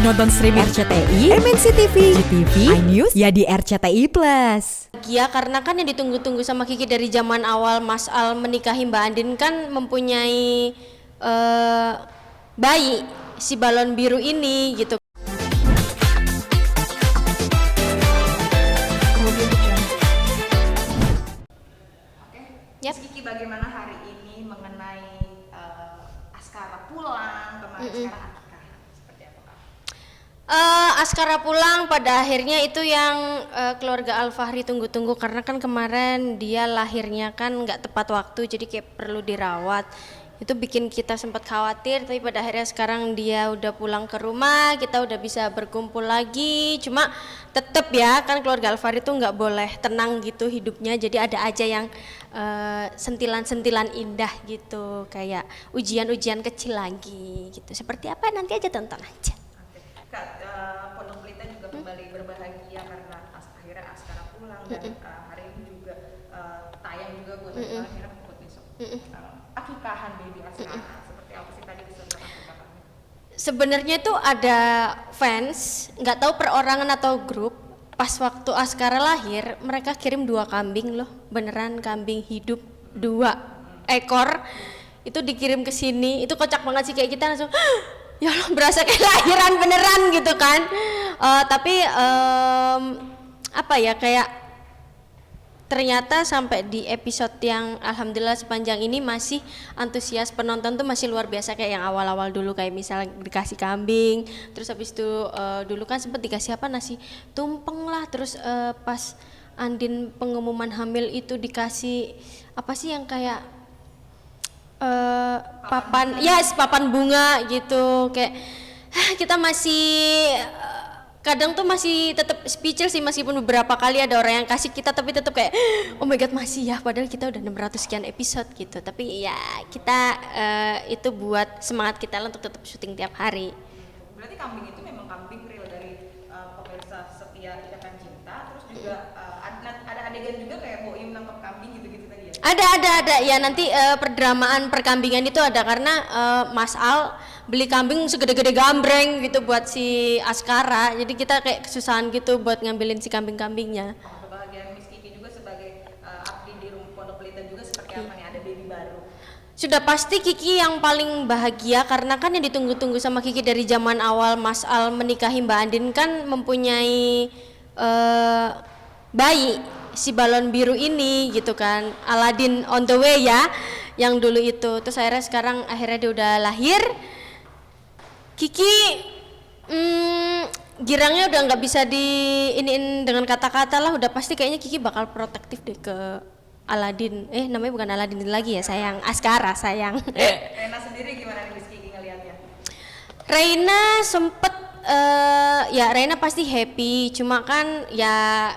Nonton streaming RCTI, MNC TV, GTV, iNews, ya di RCTI Plus. Ya karena kan yang ditunggu-tunggu sama Kiki dari zaman awal Mas Al menikahi Mbak Andin kan mempunyai bayi si balon biru ini gitu. Yep. Kiki bagaimana hari ini mengenai Askara pulang kemarin sekarang apakah seperti apa Kak? Askara pulang pada akhirnya itu yang keluarga Al-Fahri tunggu-tunggu karena kan kemarin dia lahirnya kan nggak tepat waktu jadi kayak perlu dirawat. Itu bikin kita sempat khawatir, tapi pada akhirnya sekarang dia udah pulang ke rumah, kita udah bisa berkumpul lagi. Cuma tetap ya kan keluarga Al-Fahri itu nggak boleh tenang gitu hidupnya, jadi ada aja yang sentilan-sentilan indah gitu, kayak ujian-ujian kecil lagi gitu. Seperti apa nanti aja tonton aja. Kak, Pondok Pelita juga kembali berbahagia karena akhirnya Askara pulang dan hari ini juga tayang juga buat akhirnya buat besok. Akikahan baby Askara seperti apa sih tadi bisa akikahan? Sebenarnya tuh ada fans, nggak tahu perorangan atau grup. Pas waktu Askara lahir, mereka kirim 2 kambing loh, beneran kambing hidup 2 ekor. Itu dikirim ke sini, itu kocak banget sih kayak kita langsung, ya Allah berasa kayak lahiran beneran gitu kan. Tapi apa ya kayak ternyata sampai di episode yang alhamdulillah sepanjang ini masih antusias penonton tuh masih luar biasa kayak yang awal-awal dulu, kayak misalnya dikasih kambing, terus habis itu dulu kan sempat dikasih apa, nasi tumpeng lah, terus pas Andin pengumuman hamil itu dikasih apa sih yang kayak papan, yes papan bunga gitu, kayak kita masih kadang tuh masih tetap speechless sih, meskipun beberapa kali ada orang yang kasih kita tapi tetap kayak oh my god masih ya, padahal kita udah 600 sekian episode gitu. Tapi ya kita itu buat semangat kita lah untuk tetap syuting tiap hari. Berarti kambing itu memang kambing real dari pemirsa setia Ikatan Cinta, terus juga ada adegan juga kayak Boim nangkep kambing gitu-gitu tadi ya? Ada ya, nanti perdramaan perkambingan itu ada karena Mas Al beli kambing segede-gede gambreng gitu buat si Askara, jadi kita kayak kesusahan gitu buat ngambilin si kambing-kambingnya. Kebahagiaan Miss Kiki juga sebagai abdi di Pondok Pelita juga seperti apa nih, ada baby baru? Sudah pasti Kiki yang paling bahagia karena kan yang ditunggu-tunggu sama Kiki dari zaman awal Mas Al menikahi Mbak Andin kan mempunyai bayi si balon biru ini gitu kan, Aladin on the way ya yang dulu itu. Terus akhirnya sekarang dia udah lahir. Kiki girangnya udah nggak bisa diiniin dengan kata-kata lah, udah pasti kayaknya Kiki bakal protektif deh ke Aladin. Namanya bukan Aladin lagi ya sayang, Askara sayang. Rena sendiri gimana nih Miss Kiki ngelihatnya? Reina sempet ya Reina pasti happy, cuma kan ya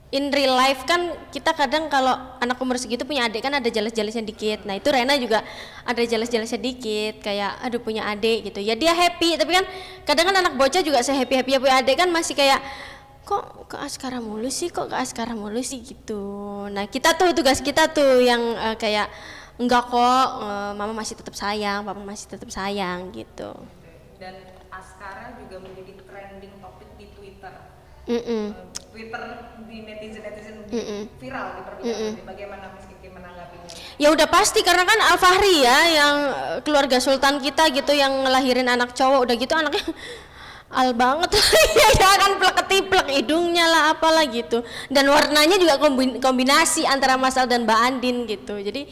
in real life kan kita kadang kalau anak umur segitu punya adik kan ada jelas-jelasnya dikit. Nah itu Rena juga ada jelas-jelasnya dikit, kayak aduh punya adik gitu ya, dia happy. Tapi kan kadang kan anak bocah juga se-happy-happy punya adik kan masih kayak kok ke Askara mulu sih, kok ke Askara mulu sih gitu. Nah kita tuh tugas kita tuh yang kayak enggak kok, mama masih tetap sayang, papa masih tetap sayang gitu. Dan Askara juga menjadi trending topik di Twitter. Twitter di netizen viral di perbincangan. Bagaimana Miss Kiki menanggapinya? Ya udah pasti karena kan Al-Fahri ya yang keluarga sultan kita gitu yang ngelahirin anak cowok, udah gitu anaknya al banget ya kan, plek-ketiplek hidungnya lah apalah gitu, dan warnanya juga kombinasi antara Mas Al dan Mbak Andin gitu. Jadi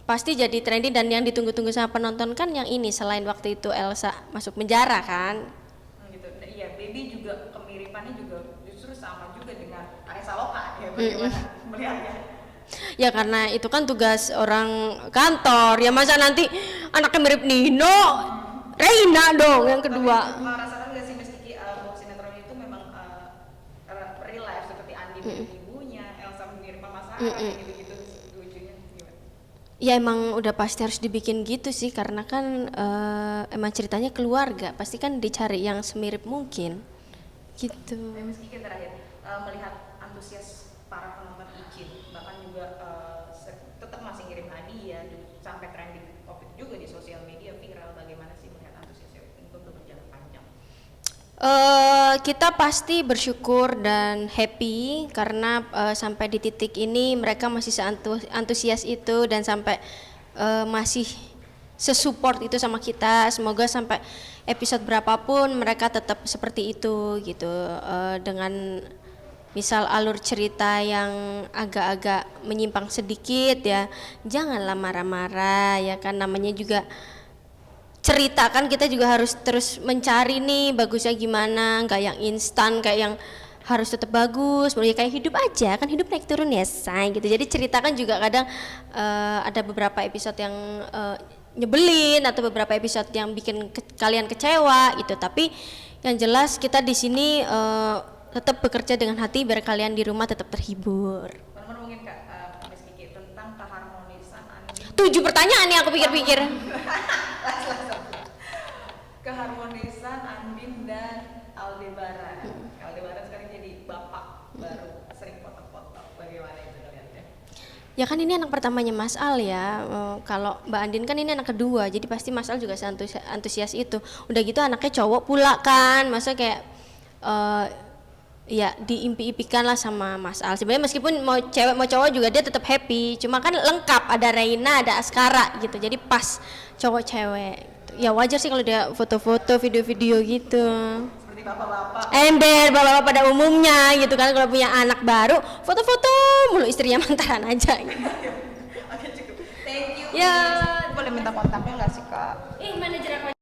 pasti jadi trending, dan yang ditunggu-tunggu sama penonton kan yang ini, selain waktu itu Elsa masuk penjara kan. Gitu. Iya, baby juga kemiripannya juga justru sama juga dengan Aesa Loka ya, bagaimana melihatnya? Ya karena itu kan tugas orang kantor, ya masa nanti anaknya mirip Nino, Reina dong yang kedua. Tapi merasakan gak sih Miss Kiki bahwa sinetron itu memang real life, seperti Andi mirip ibunya, Elsa mirip Mama Sarah, gitu-gitu lucunya gimana? Ya emang udah pasti harus dibikin gitu sih, karena kan emang ceritanya keluarga, pasti kan dicari yang semirip mungkin gitu. Miss Kiki terakhir melihat antusias para penonton Icin, bahkan juga tetap masih ngirim hadiah sampai trending topik juga di sosial media viral, bagaimana sih melihat antusiasnya untuk Kita pasti bersyukur dan happy karena sampai di titik ini mereka masih antusias itu dan sampai masih sesupport itu sama kita. Semoga sampai episode berapapun mereka tetap seperti itu gitu. Dengan misal alur cerita yang agak-agak menyimpang sedikit ya, janganlah marah-marah ya kan, namanya juga cerita kan, kita juga harus terus mencari nih bagusnya gimana, nggak yang instan kayak yang harus tetap bagus, ya kayak hidup aja kan, hidup naik turun ya say gitu. Jadi cerita kan juga kadang ada beberapa episode yang nyebelin atau beberapa episode yang bikin kalian kecewa gitu, tapi yang jelas kita di sini tetap bekerja dengan hati biar kalian di rumah tetap terhibur. Mungkin Kak Miss Kiki tentang keharmonisan Andin. 7 pertanyaan nih aku pikir-pikir. Keharmonisan Andin dan Aldebaran. Aldebaran sekarang jadi bapak baru, sering foto-foto. Bagaimana itu ngeliatnya? Ya kan ini anak pertamanya Mas Al ya. Kalau Mbak Andin kan ini anak kedua, jadi pasti Mas Al juga antusias itu. Udah gitu anaknya cowok pula kan, masa kayak ya diimpi-impikan lah sama Mas Al. Sebenarnya meskipun mau cewek mau cowok juga dia tetap happy. Cuma kan lengkap, ada Reina, ada Askara gitu. Jadi pas cowok cewek. Ya wajar sih kalau dia foto-foto, video-video gitu. Seperti bapak-bapak. Ember bapak-bapak pada umumnya gitu kan, kalau punya anak baru foto-foto mulu, istrinya mantaran aja gitu. Oke, cukup. Thank you. Ya. Boleh minta kontaknya nggak sih Kak? Manajer apa?